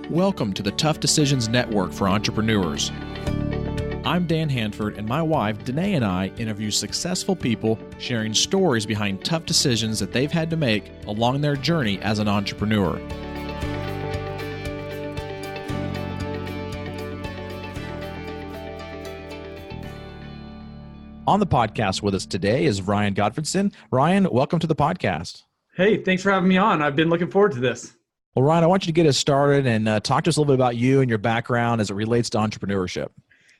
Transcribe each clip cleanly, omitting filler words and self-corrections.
Welcome to the Tough Decisions Network for Entrepreneurs. I'm Dan Handford, and my wife, Dennae, and I interview successful people sharing stories behind tough decisions that they've had to make along their journey as an entrepreneur. On the podcast with us today is Ryan Gottfredson. Ryan, welcome to the podcast. Hey, thanks for having me on. I've been looking forward to this. Well, Ryan, I want you to get us started and talk to us a little bit about you and your background as it relates to entrepreneurship.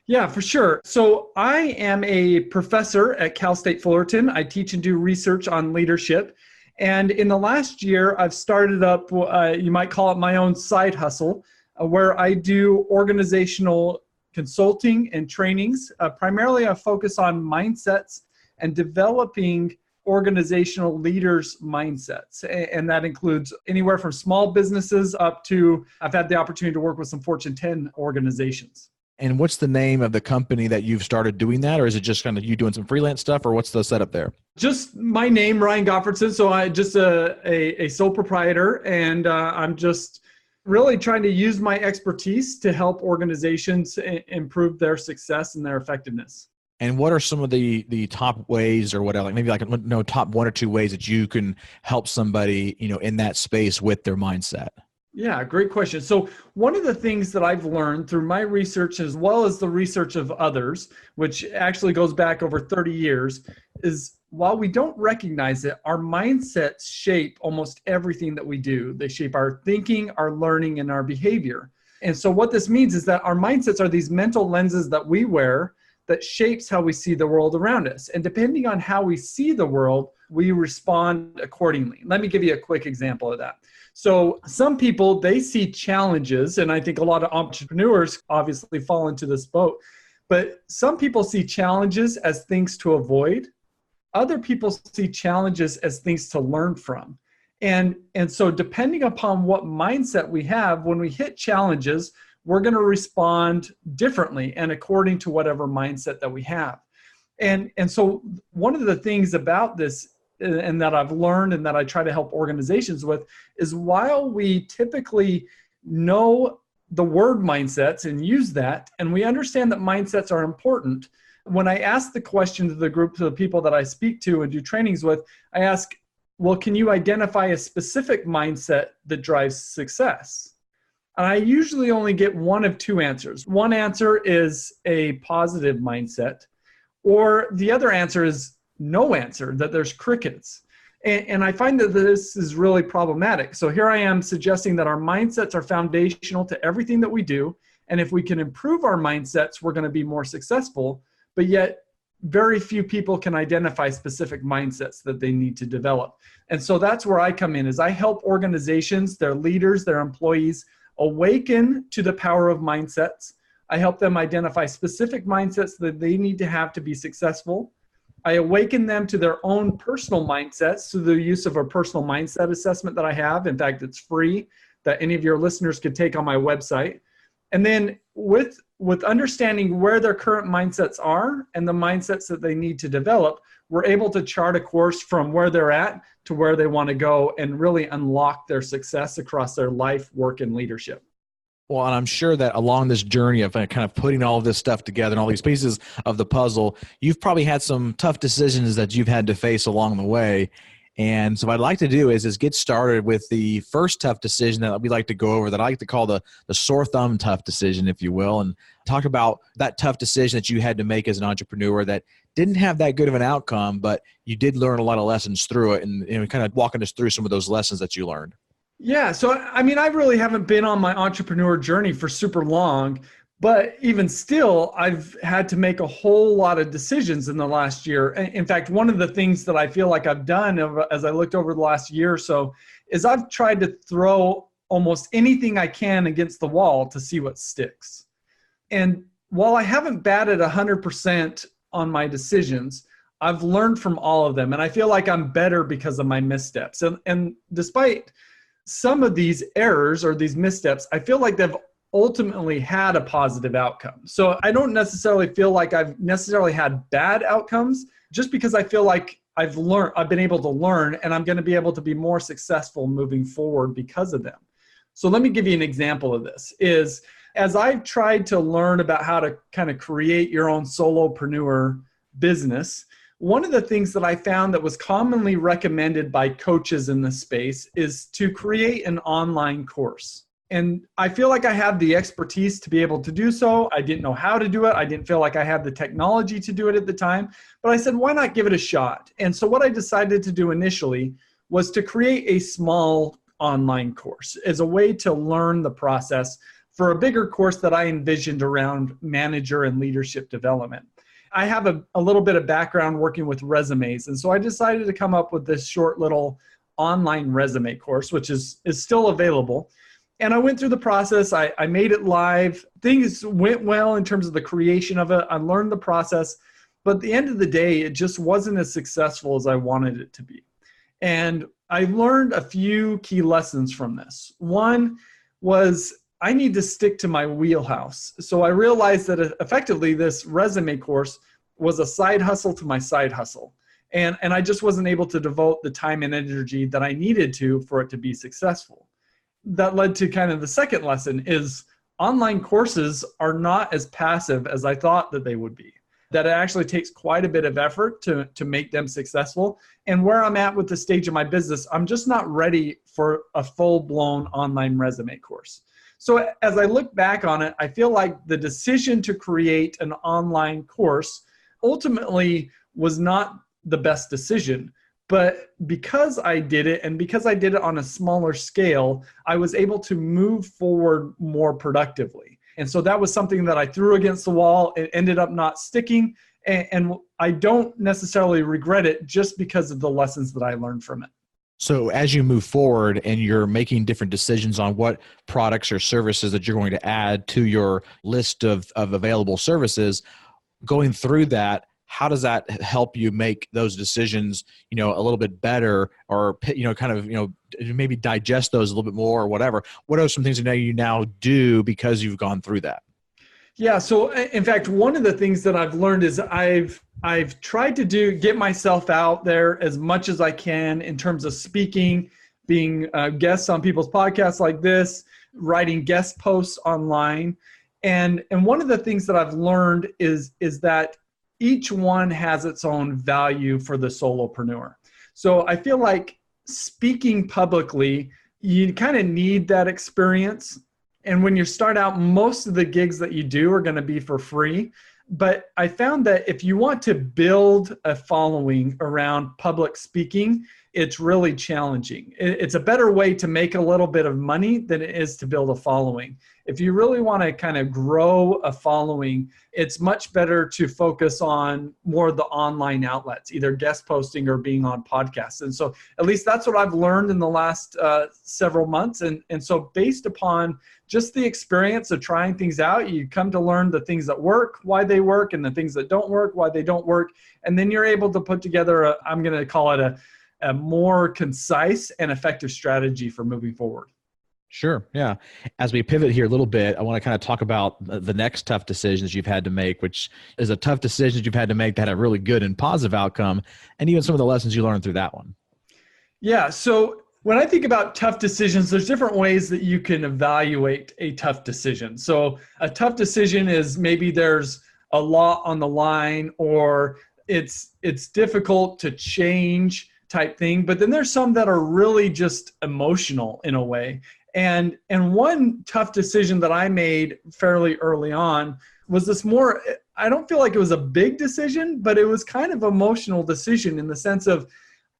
Yeah, for sure. So I am a professor at Cal State Fullerton. I teach and do research on leadership. And in the last year, I've started up, you might call it my own side hustle, where I do organizational consulting and trainings. Primarily, I focus on mindsets and developing organizational leaders' mindsets. And that includes anywhere from small businesses up to, I've had the opportunity to work with some Fortune 10 organizations. And what's the name of the company that you've started doing that? Or is it just kind of you doing some freelance stuff, or what's the setup there? Just my name, Ryan Gottfredson. So I just a sole proprietor, and I'm just really trying to use my expertise to help organizations improve their success and their effectiveness. And what are some of the top ways, or whatever, like maybe top one or two ways that you can help somebody, in that space with their mindset? Yeah, great question. So one of the things that I've learned through my research, as well as the research of others, which actually goes back over 30 years, is while we don't recognize it, our mindsets shape almost everything that we do. They shape our thinking, our learning, and our behavior. And so what this means is that our mindsets are these mental lenses that we wear that shapes how we see the world around us. And depending on how we see the world, we respond accordingly. Let me give you a quick example of that. So some people, they see challenges, and I think a lot of entrepreneurs obviously fall into this boat, but some people see challenges as things to avoid. Other people see challenges as things to learn from. And so depending upon what mindset we have, when we hit challenges, we're going to respond differently and according to whatever mindset that we have. And so one of the things about this, and that I've learned and that I try to help organizations with, is while we typically know the word mindsets and use that, and we understand that mindsets are important, when I ask the question to the group, to the people that I speak to and do trainings with, I ask, well, can you identify a specific mindset that drives success? And I usually only get one of two answers. One answer is a positive mindset, or the other answer is no answer, that there's crickets. And I find that this is really problematic. So here I am suggesting that our mindsets are foundational to everything that we do. And if we can improve our mindsets, we're going to be more successful. But yet, very few people can identify specific mindsets that they need to develop. And so that's where I come in, is I help organizations, their leaders, their employees, awaken to the power of mindsets. I help them identify specific mindsets that they need to have to be successful. I awaken them to their own personal mindsets through the use of a personal mindset assessment that I have. In fact, it's free, that any of your listeners could take on my website. And then with understanding where their current mindsets are and the mindsets that they need to develop, we're able to chart a course from where they're at to where they want to go and really unlock their success across their life, work, and leadership. Well, and I'm sure that along this journey of kind of putting all of this stuff together and all these pieces of the puzzle, you've probably had some tough decisions that you've had to face along the way. And so what I'd like to do is get started with the first tough decision that we like to go over, that I like to call the sore thumb tough decision, if you will, and talk about that tough decision that you had to make as an entrepreneur that didn't have that good of an outcome, but you did learn a lot of lessons through it, and kind of walking us through some of those lessons that you learned. Yeah. So, I mean, I really haven't been on my entrepreneur journey for super long, but even still, I've had to make a whole lot of decisions in the last year. In fact, one of the things that I feel like I've done as I looked over the last year or so is I've tried to throw almost anything I can against the wall to see what sticks. And while I haven't batted 100% on my decisions, I've learned from all of them. And I feel like I'm better because of my missteps. And despite some of these errors or these missteps, I feel like they've ultimately had a positive outcome. So I don't necessarily feel like I've necessarily had bad outcomes, just because I feel like I've been able to learn, and I'm going to be able to be more successful moving forward because of them. So let me give you an example of this. Is as I've tried to learn about how to kind of create your own solopreneur business, one of the things that I found that was commonly recommended by coaches in this space is to create an online course. And I feel like I have the expertise to be able to do so. I didn't know how to do it. I didn't feel like I had the technology to do it at the time. But I said, why not give it a shot? And so what I decided to do initially was to create a small online course as a way to learn the process for a bigger course that I envisioned around manager and leadership development. I have a little bit of background working with resumes. And so I decided to come up with this short little online resume course, which is still available. And I went through the process. I made it live. Things went well in terms of the creation of it. I learned the process. But at the end of the day, it just wasn't as successful as I wanted it to be. And I learned a few key lessons from this. One was I need to stick to my wheelhouse. So I realized that effectively this resume course was a side hustle to my side hustle. And I just wasn't able to devote the time and energy that I needed to for it to be successful. That led to kind of the second lesson is online courses are not as passive as I thought that they would be. That it actually takes quite a bit of effort to make them successful. And where I'm at with the stage of my business, I'm just not ready for a full-blown online resume course. So as I look back on it, I feel like the decision to create an online course ultimately was not the best decision. But because I did it, and because I did it on a smaller scale, I was able to move forward more productively. And so that was something that I threw against the wall. It ended up not sticking. And I don't necessarily regret it just because of the lessons that I learned from it. So as you move forward and you're making different decisions on what products or services that you're going to add to your list of available services, going through that, how does that help you make those decisions, a little bit better, or, maybe digest those a little bit more or whatever? What are some things that you now do because you've gone through that? Yeah. So in fact, one of the things that I've learned is I've tried to get myself out there as much as I can in terms of speaking, being guests on people's podcasts like this, writing guest posts online. And one of the things that I've learned is that each one has its own value for the solopreneur. So I feel like speaking publicly, you kind of need that experience. And when you start out, most of the gigs that you do are going to be for free. But I found that if you want to build a following around public speaking, it's really challenging. It's a better way to make a little bit of money than it is to build a following. If you really want to kind of grow a following, it's much better to focus on more of the online outlets, either guest posting or being on podcasts. And so at least that's what I've learned in the last several months. And so based upon just the experience of trying things out, you come to learn the things that work, why they work, and the things that don't work, why they don't work. And then you're able to put together I'm going to call it a more concise and effective strategy for moving forward. Sure. Yeah. As we pivot here a little bit, I want to kind of talk about the next tough decisions you've had to make, which is a tough decision you've had to make that had a really good and positive outcome, and even some of the lessons you learned through that one. Yeah. So when I think about tough decisions, there's different ways that you can evaluate a tough decision. So a tough decision is maybe there's a lot on the line, or it's difficult to change type thing. But then there's some that are really just emotional in a way. And one tough decision that I made fairly early on was this more, I don't feel like it was a big decision, but it was kind of emotional decision in the sense of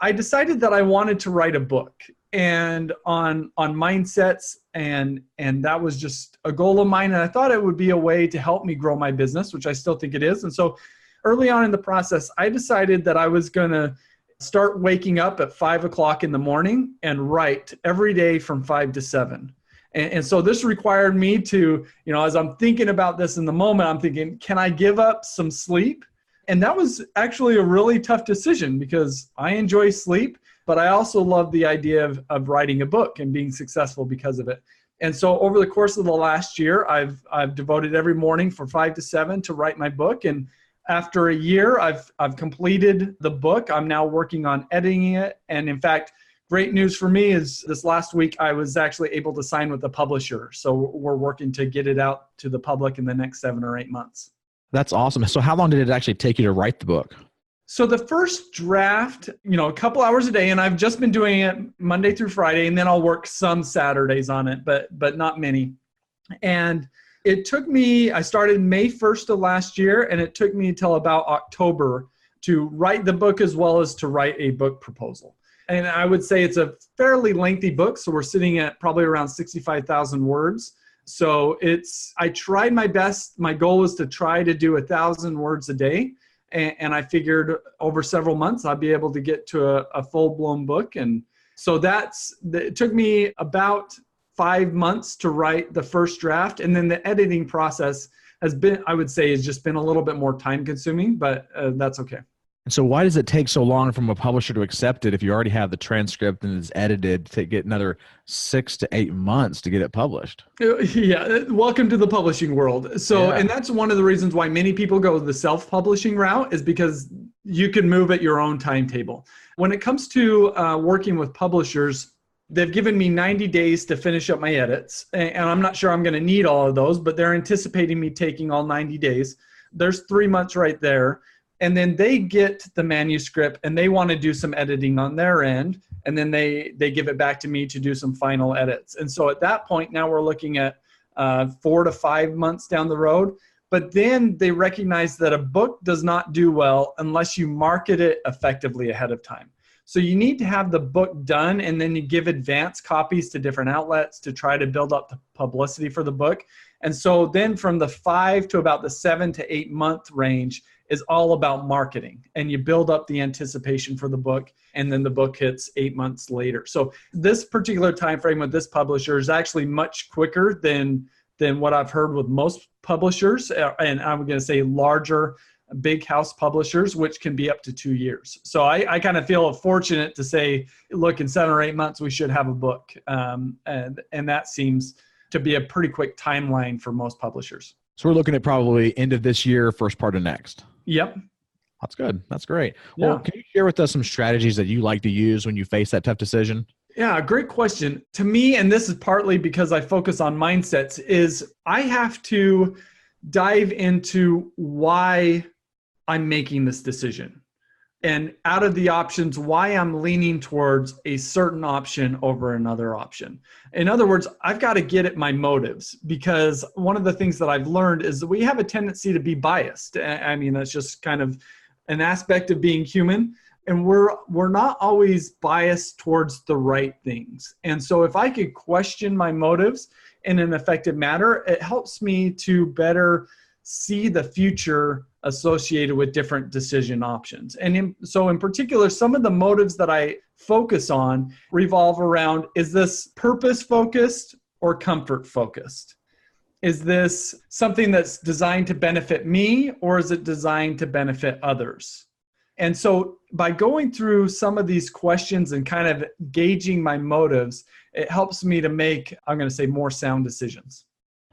I decided that I wanted to write a book and on mindsets, and that was just a goal of mine. And I thought it would be a way to help me grow my business, which I still think it is. And so early on in the process, I decided that I was going to start waking up at 5 o'clock in the morning and write every day from 5 to 7. And so this required me to, as I'm thinking about this in the moment, I'm thinking, can I give up some sleep? And that was actually a really tough decision because I enjoy sleep, but I also love the idea of writing a book and being successful because of it. And so over the course of the last year, I've devoted every morning from 5 to 7 to write my book. And after a year, I've completed the book. I'm now working on editing it. And in fact, Great news for me is this last week, I was actually able to sign with the publisher. So we're working to get it out to the public in the next 7 or 8 months. That's awesome. So how long did it actually take you to write the book? So the first draft, a couple hours a day, and I've just been doing it Monday through Friday, and then I'll work some Saturdays on it, but not many. And it took me, I started May 1st of last year, and it took me until about October to write the book as well as to write a book proposal. And I would say it's a fairly lengthy book. So we're sitting at probably around 65,000 words. So I tried my best. My goal was to try to do 1,000 words a day. And I figured over several months, I'd be able to get to a full-blown book. And so it took me about 5 months to write the first draft. And then the editing process has been a little bit more time consuming, but that's okay. And so why does it take so long from a publisher to accept it if you already have the transcript and it's edited to get another 6 to 8 months to get it published? Yeah, welcome to the publishing world. So, And that's one of the reasons why many people go the self-publishing route is because you can move at your own timetable. When it comes to working with publishers, they've given me 90 days to finish up my edits. And I'm not sure I'm going to need all of those, but they're anticipating me taking all 90 days. There's 3 months right there. And then they get the manuscript and they want to do some editing on their end. And then they give it back to me to do some final edits. And so at that point, now we're looking at 4 to 5 months down the road. But then they recognize that a book does not do well unless you market it effectively ahead of time. So you need to have the book done and then you give advance copies to different outlets to try to build up the publicity for the book. And so then from the 5 to about the 7 to 8 month range is all about marketing, and you build up the anticipation for the book, and then the book hits 8 months later. So this particular time frame with this publisher is actually much quicker than what I've heard with most publishers, and I'm going to say larger big house publishers, which can be up to 2 years. So I kind of feel fortunate to say, look, in 7 or 8 months we should have a book, and that seems to be a pretty quick timeline for most publishers. So we're looking at probably end of this year, first part of next. Yep. That's good. That's great. Yeah. Well, can you share with us some strategies that you like to use when you face that tough decision? Yeah, great question. To me, and this is partly because I focus on mindsets, is I have to dive into why I'm making this decision. And out of the options, why I'm leaning towards a certain option over another option. In other words, I've got to get at my motives, because one of the things that I've learned is that we have a tendency to be biased. I mean, that's just kind of an aspect of being human. And we're not always biased towards the right things. And so if I could question my motives in an effective manner, it helps me to better see the future associated with different decision options. And so in particular, some of the motives that I focus on revolve around, is this purpose focused or comfort focused? Is this something that's designed to benefit me, or is it designed to benefit others? And so by going through some of these questions and kind of gauging my motives, it helps me to make, I'm going to say, more sound decisions.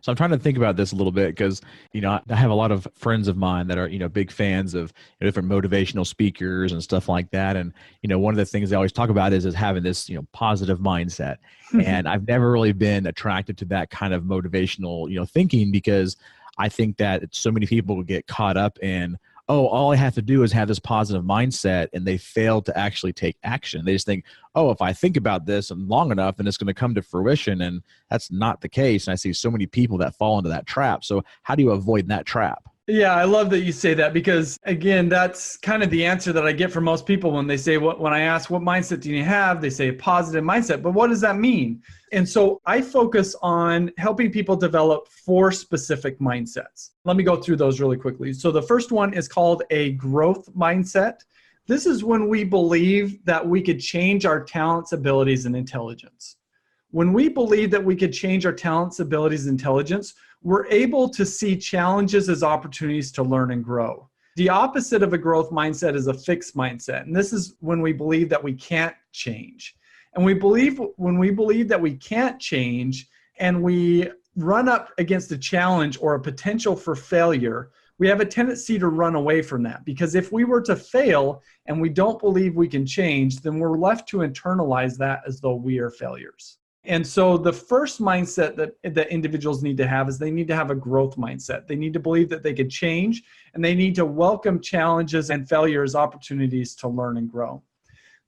So I'm trying to think about this a little bit because, I have a lot of friends of mine that are, big fans of different motivational speakers and stuff like that. And, one of the things they always talk about is having this, positive mindset. And I've never really been attracted to that kind of motivational, thinking, because I think that so many people get caught up in, all I have to do is have this positive mindset, and they fail to actually take action. They just think, if I think about this long enough, then it's going to come to fruition. And that's not the case. And I see so many people that fall into that trap. So how do you avoid that trap? Yeah, I love that you say that, because again, that's kind of the answer that I get from most people when they say, when I ask, what mindset do you have? They say a positive mindset, but what does that mean? And so I focus on helping people develop 4 specific mindsets. Let me go through those really quickly. So the first one is called a growth mindset. This is when we believe that we could change our talents, abilities, and intelligence. When we believe that we could change our talents, abilities, and intelligence, we're able to see challenges as opportunities to learn and grow. The opposite of a growth mindset is a fixed mindset. And this is when we believe that we can't change. And when we believe that we can't change and we run up against a challenge or a potential for failure, we have a tendency to run away from that, because if we were to fail and we don't believe we can change, then we're left to internalize that as though we are failures. And so the first mindset that individuals need to have is they need to have a growth mindset. They need to believe that they could change, and they need to welcome challenges and failures, opportunities to learn and grow.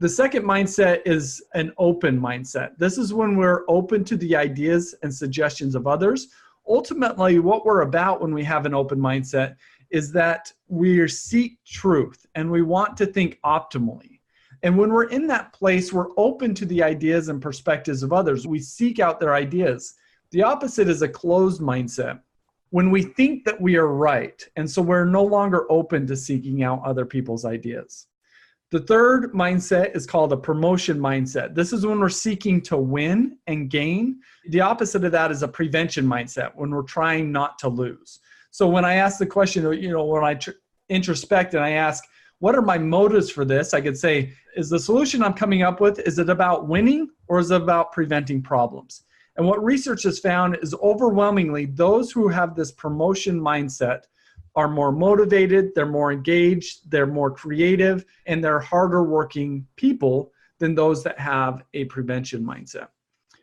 The second mindset is an open mindset. This is when we're open to the ideas and suggestions of others. Ultimately, what we're about when we have an open mindset is that we seek truth and we want to think optimally. And when we're in that place, we're open to the ideas and perspectives of others. We seek out their ideas. The opposite is a closed mindset, when we think that we are right, and so we're no longer open to seeking out other people's ideas. The third mindset is called a promotion mindset. This is when we're seeking to win and gain. The opposite of that is a prevention mindset, when we're trying not to lose. So when I ask the question, when I introspect and I ask, what are my motives for this? I could say, is the solution I'm coming up with, is it about winning or is it about preventing problems? And what research has found is overwhelmingly those who have this promotion mindset are more motivated, they're more engaged, they're more creative, and they're harder working people than those that have a prevention mindset.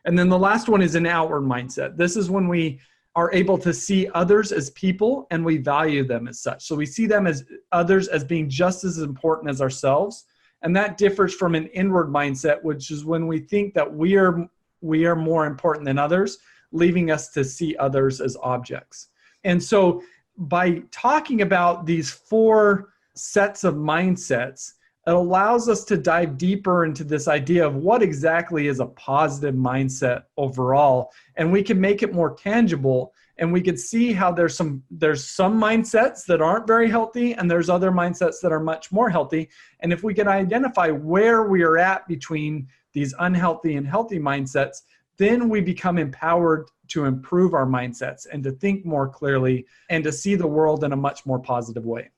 And then the last one is an outward mindset. This is when we are able to see others as people and we value them as such. So we see them as others as being just as important as ourselves. And that differs from an inward mindset, which is when we think that we are more important than others, leaving us to see others as objects. And so by talking about these 4 sets of mindsets, it allows us to dive deeper into this idea of what exactly is a positive mindset overall. And we can make it more tangible, and we can see how there's some mindsets that aren't very healthy, and there's other mindsets that are much more healthy. And if we can identify where we are at between these unhealthy and healthy mindsets, then we become empowered to improve our mindsets and to think more clearly and to see the world in a much more positive way.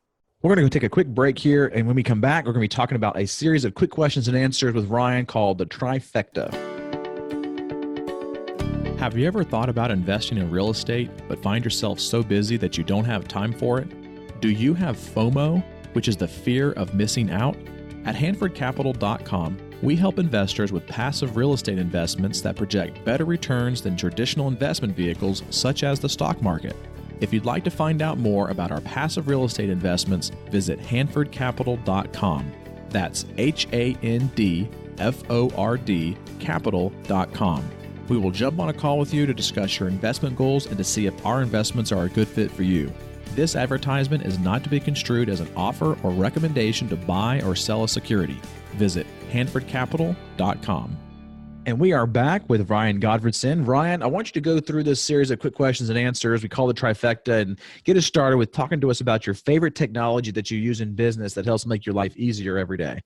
We're going to go take a quick break here, and when we come back, we're going to be talking about a series of quick questions and answers with Ryan called the Trifecta. Have you ever thought about investing in real estate but find yourself so busy that you don't have time for it? Do you have FOMO, which is the fear of missing out? At HanfordCapital.com, we help investors with passive real estate investments that project better returns than traditional investment vehicles such as the stock market. If you'd like to find out more about our passive real estate investments, visit HanfordCapital.com. That's HANDFORD Capital.com. We will jump on a call with you to discuss your investment goals and to see if our investments are a good fit for you. This advertisement is not to be construed as an offer or recommendation to buy or sell a security. Visit HanfordCapital.com. And we are back with Ryan Gottfredson. Ryan, I want you to go through this series of quick questions and answers we call the Trifecta, and get us started with talking to us about your favorite technology that you use in business that helps make your life easier every day.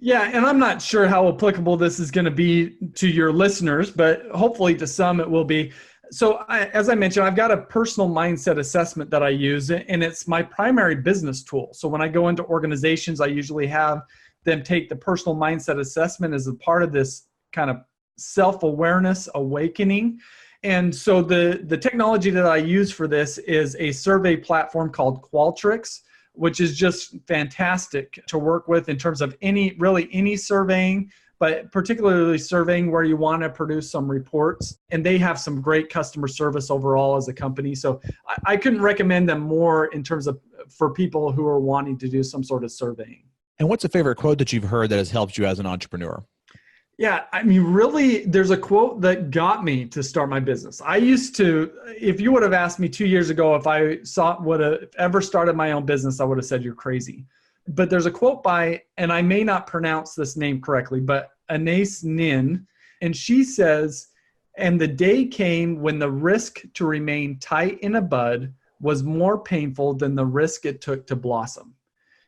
Yeah, and I'm not sure how applicable this is going to be to your listeners, but hopefully to some it will be. So as I mentioned, I've got a personal mindset assessment that I use, and it's my primary business tool. So when I go into organizations, I usually have them take the personal mindset assessment as a part of this kind of self-awareness awakening. And so the technology that I use for this is a survey platform called Qualtrics, which is just fantastic to work with in terms of any surveying, but particularly surveying where you want to produce some reports. And they have some great customer service overall as a company. So I couldn't recommend them more in terms of for people who are wanting to do some sort of surveying. And what's a favorite quote that you've heard that has helped you as an entrepreneur? Yeah, I mean, really, there's a quote that got me to start my business. I used to, if you would have asked me 2 years ago if I would have ever started my own business, I would have said you're crazy. But there's a quote by, and I may not pronounce this name correctly, but Anais Nin, and she says, "And the day came when the risk to remain tight in a bud was more painful than the risk it took to blossom."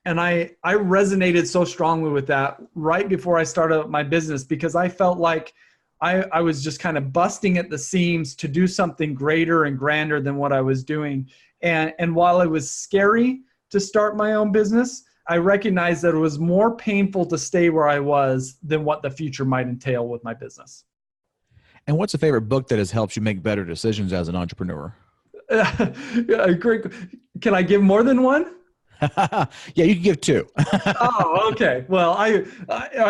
And I resonated so strongly with that right before I started my business, because I felt like I was just kind of busting at the seams to do something greater and grander than what I was doing. And while it was scary to start my own business, I recognized that it was more painful to stay where I was than what the future might entail with my business. And what's a favorite book that has helped you make better decisions as an entrepreneur? Yeah, great. Can I give more than one? Yeah, you can give two. Oh, okay. Well, I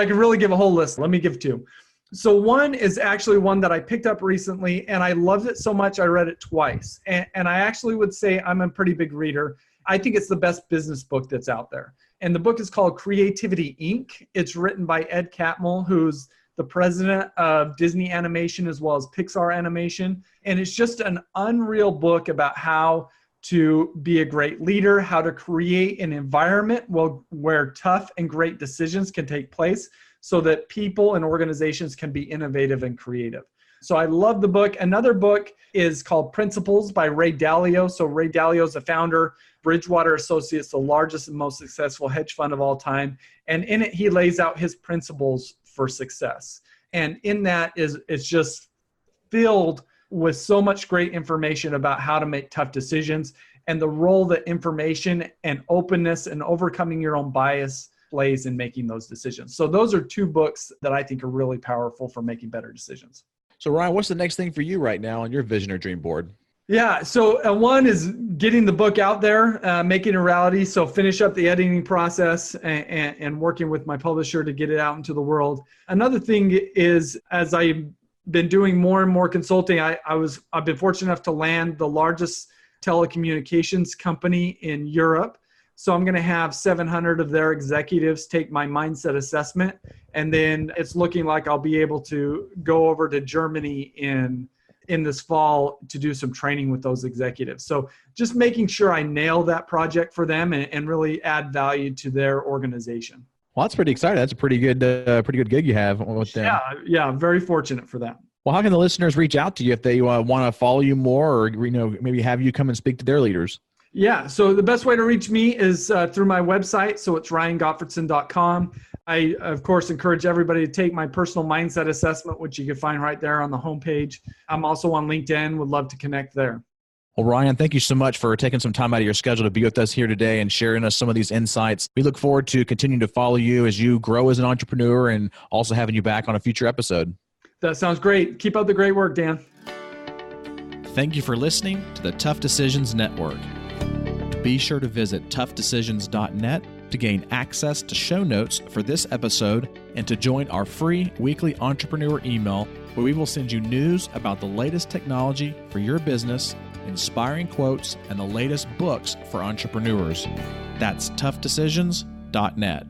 could really give a whole list. Let me give two. So one is actually one that I picked up recently, and I loved it so much I read it twice. And I actually would say I'm a pretty big reader. I think it's the best business book that's out there. And the book is called Creativity, Inc. It's written by Ed Catmull, who's the president of Disney Animation as well as Pixar Animation. And it's just an unreal book about how to be a great leader, how to create an environment where tough and great decisions can take place so that people and organizations can be innovative and creative. So I love the book. Another book is called Principles by Ray Dalio. So Ray Dalio is the founder, Bridgewater Associates, the largest and most successful hedge fund of all time. And in it, he lays out his principles for success. And in that it's just filled with so much great information about how to make tough decisions and the role that information and openness and overcoming your own bias plays in making those decisions. So those are two books that I think are really powerful for making better decisions. So Ryan, what's the next thing for you right now on your vision or dream board? Yeah, so one is getting the book out there, making it a reality. So finish up the editing process and working with my publisher to get it out into the world. Another thing is, as I've been doing more and more consulting, I've been fortunate enough to land the largest telecommunications company in Europe. So I'm going to have 700 of their executives take my mindset assessment. And then it's looking like I'll be able to go over to Germany in this fall to do some training with those executives. So just making sure I nail that project for them and really add value to their organization. Well, that's pretty exciting. That's a pretty good gig you have with them. Yeah, I'm very fortunate for that. Well, how can the listeners reach out to you if they want to follow you more, or maybe have you come and speak to their leaders? Yeah, so the best way to reach me is through my website. So it's ryangottfredson.com. I, of course, encourage everybody to take my personal mindset assessment, which you can find right there on the homepage. I'm also on LinkedIn. Would love to connect there. Well, Ryan, thank you so much for taking some time out of your schedule to be with us here today and sharing us some of these insights. We look forward to continuing to follow you as you grow as an entrepreneur and also having you back on a future episode. That sounds great. Keep up the great work, Dan. Thank you for listening to the Tough Decisions Network. Be sure to visit toughdecisions.net to gain access to show notes for this episode and to join our free weekly entrepreneur email where we will send you news about the latest technology for your business, inspiring quotes, and the latest books for entrepreneurs. That's toughdecisions.net.